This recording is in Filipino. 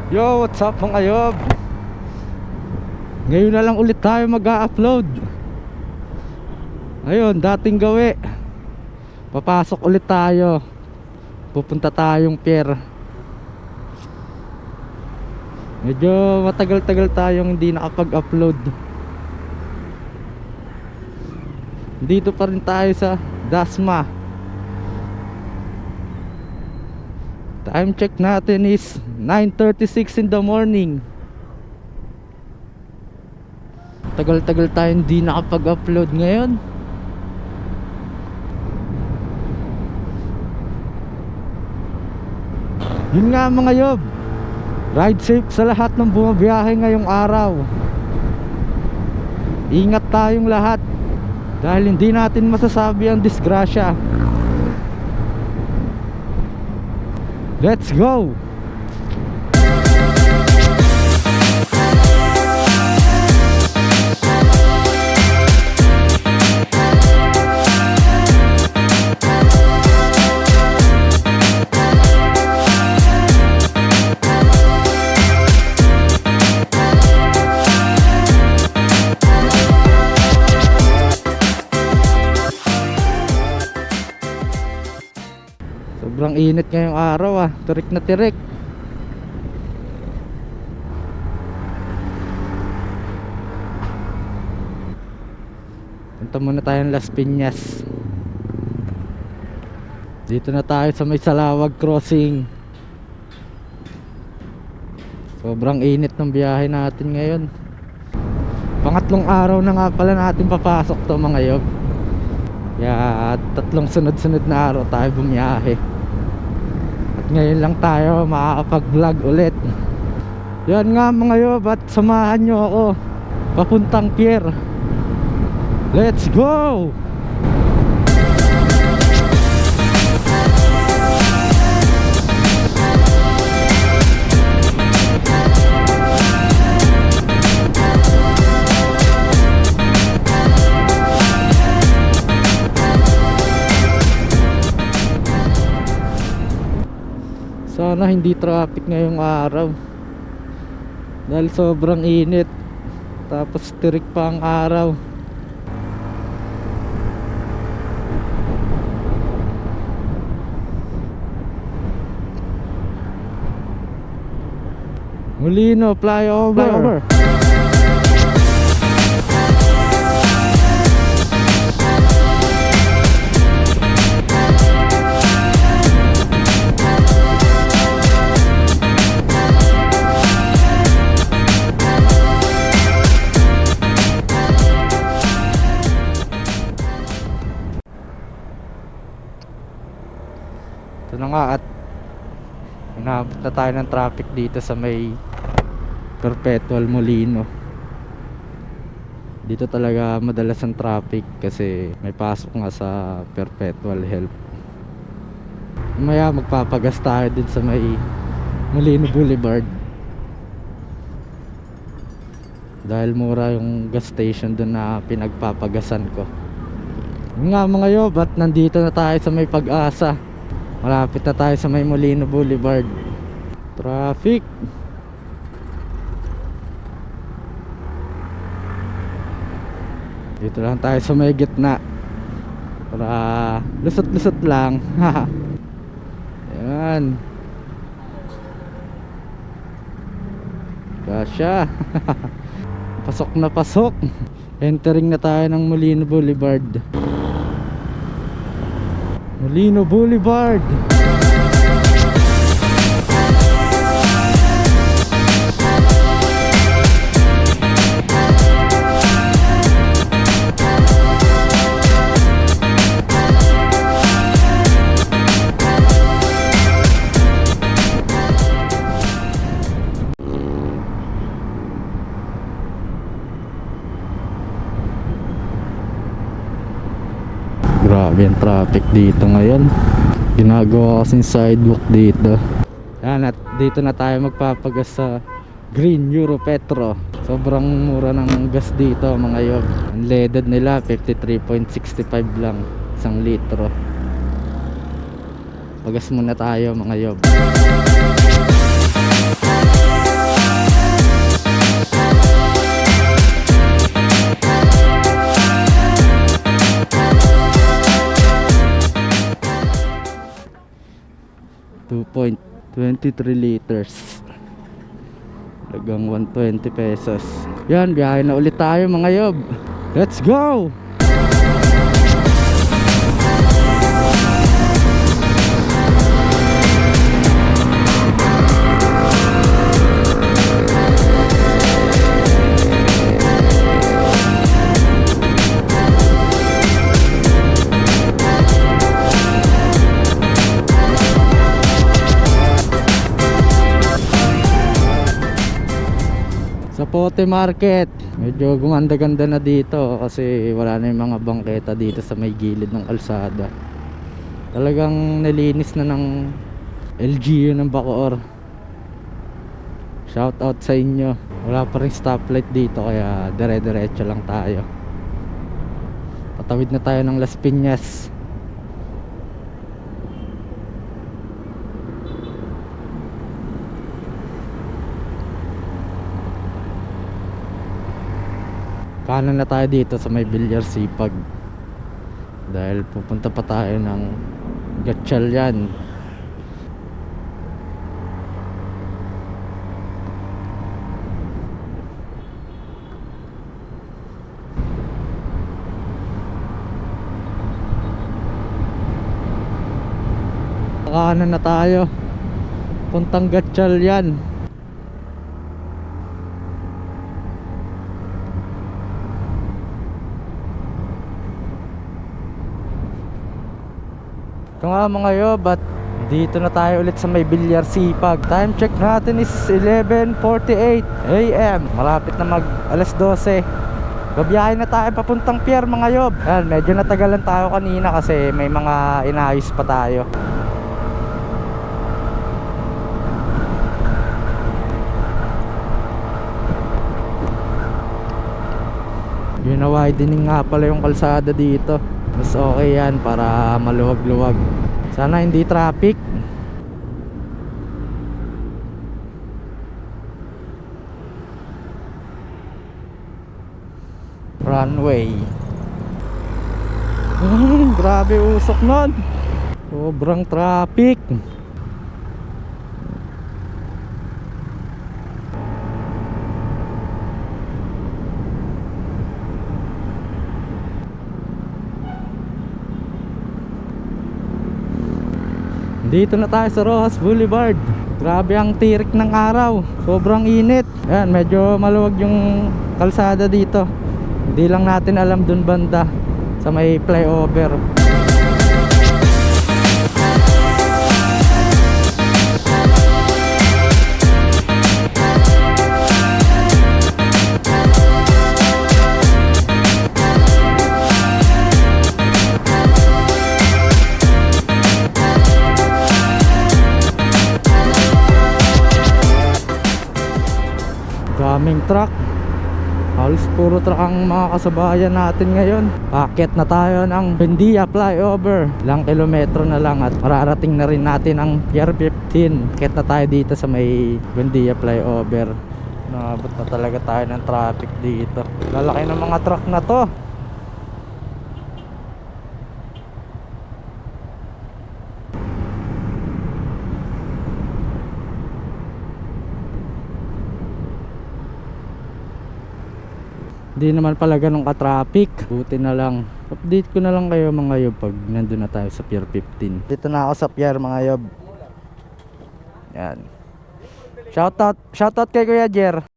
Yo, what's up mga yob? Ngayon na lang ulit tayo mag-upload. Ayun, dating gawi. Papasok ulit tayo. Pupunta tayong pier. Medyo matagal-tagal tayong hindi nakapag-upload. Dito pa rin tayo sa Dasma. Time check natin is 9:36 in the morning. Tagal-tagal tayo hindi nakapag-upload ngayon. Yun nga mga yob, ride safe sa lahat ng bumabiyahe ngayong araw. Ingat tayong lahat, dahil hindi natin masasabi ang disgrasya. Let's go! Sobrang init ngayong araw tirik na tirik. Punta muna tayong Las Piñas. Dito na tayo sa may Salawag Crossing. Sobrang init ng biyahe natin ngayon. Pangatlong araw na nga pala natin papasok to mga yob. Kaya tatlong sunod-sunod na araw tayo bumiyahe. Ngayon lang tayo makakapag-vlog ulit. Yan nga mga yob, at samahan nyo ako papuntang pier. Let's go! Sana hindi traffic ngayong araw, dahil sobrang init. Tapos tirik pa ang araw. Molino flyover. Ito na nga, at inabot na tayo ng traffic dito sa may Perpetual Molino. Dito talaga madalas ang traffic kasi may pasok nga sa Perpetual Health. Mamaya magpapagas tayo din sa may Molino Boulevard, dahil mura yung gas station dun na pinagpapagasan ko. Yun nga mga yob, at nandito na tayo sa may Pag-asa. Malapit na tayo sa may Molino Boulevard. Traffic. Dito lang tayo sa may gitna para lusot-lusot lang. Ayan. Kasya. Pasok na pasok. Entering na tayo ng Molino Boulevard. Molino Boulevard. Grabe ang traffic dito ngayon. Ginagawa kasing sidewalk dito. Yan, at dito na tayo magpapagas sa Green Euro Petro. Sobrang mura ng gas dito mga yob. Ang leaded nila 53.65 lang 1 litro. Pagas muna tayo mga yob. 23 liters. Halagang 120 pesos. Yan, biyahe na ulit tayo mga yob. Let's go! Sa Pote Market, medyo gumanda-ganda na dito kasi wala na yung mga bangketa dito sa may gilid ng kalsada. Talagang nalinis na ng LGU ng Bacoor. Shout out sa inyo. Wala pa rin stoplight dito kaya dire-diretso lang tayo. Patawid na tayo ng Las Piñas. Kanan na tayo dito sa may Bilyar Sipag dahil pupunta pa tayo ng Gatchalian. Kanan na tayo puntang Gatchalian. Ito nga mga yob, at dito na tayo ulit sa may Bilyar Sipag. Time check natin is 11:48 AM. Malapit na mag alas 12. Babiyahe na tayo papuntang pier mga yob. Yan, medyo natagalan tayo kanina kasi may mga inaayos pa tayo. Gina-widening nga pala yung kalsada dito. Mas okay yan para maluwag-luwag. Sana hindi traffic. Runway. Grabe usok nun. Sobrang traffic. Dito na tayo sa Rojas Boulevard. Grabe ang tirik ng araw. Sobrang init. Ayan, medyo maluwag yung kalsada dito. Hindi lang natin alam dun banda sa may flyover. Daming truck. Halos puro truck ang mga kasabayan natin ngayon. Paakyat na tayo ng Buendia flyover. Ilang kilometro na lang at mararating na rin natin ang Pier 15. Paakyat na tayo dito sa may Buendia flyover. Nakabot na talaga tayo ng traffic dito. Lalaki ng mga truck na to. Hindi naman pala ganun ka-traffic. Buti na lang. Update ko na lang kayo mga yob pag nandun na tayo sa Pier 15. Dito na ako sa pier mga yob. Yan. Shoutout kay Kuya Jer.